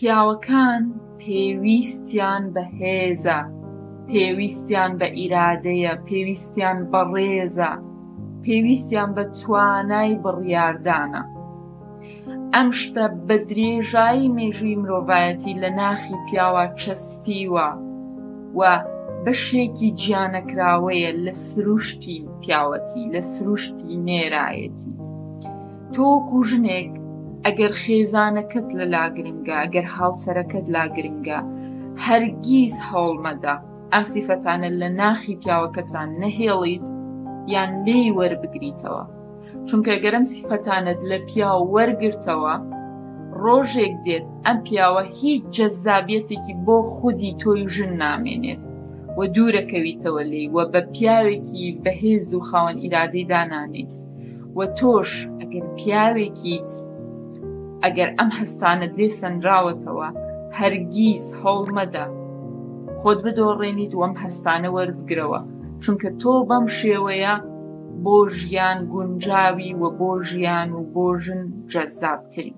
پیاوەکان پێویستیان بە هێزە، پێویستیان بە ئیرادەیە، پێویستیان بە ڕێزە، پێویستیان بە توانای بڕیاردانە. ئەم شتە بە درێژایی مێژووی مرۆڤایەتی لە ناخی پیاوە چەسپیوە و بەشێکی گیانەکراوەیە لە سروشتی پیاوەتی، لە سروشتی نێرایەتی. تۆ وەکو ژنێک ئەگەر خێزانەکەت لە لاگرنگە، ئەگەر هاوسەرەکەت لاگرنگە، هەرگیز هەوڵ مەدە ئەم سیفەتانە لە ناخی پیاوەکەتان نەهێڵیت یان لێی وەربگریتەوە، چونکە گەرم سیفەتانت لە پیاو وەرگرتەوە، ڕۆژێک دێت ئەم پیاوە هیچ جەزابیەتێکی بۆ خودی تۆی ژن نامێنێت و دوورەکەویتەوە لێی و بە پیاوێکی بەهێز و خاوەن ئیرادەی دانانیت. و تۆش ئەگەر پیاوێکیت، ئەگەر ئەم هەستانت لێ سەنراوەتەوە، هەرگیز هەوڵ مەدە خۆت بدۆڕێنیت و ئەم هەستانە وەربگرەوە، چونکە تۆ بەم شێوەیە بۆ ژیان گونجاوی و بۆ ژیان و بۆ ژن جەزابتری.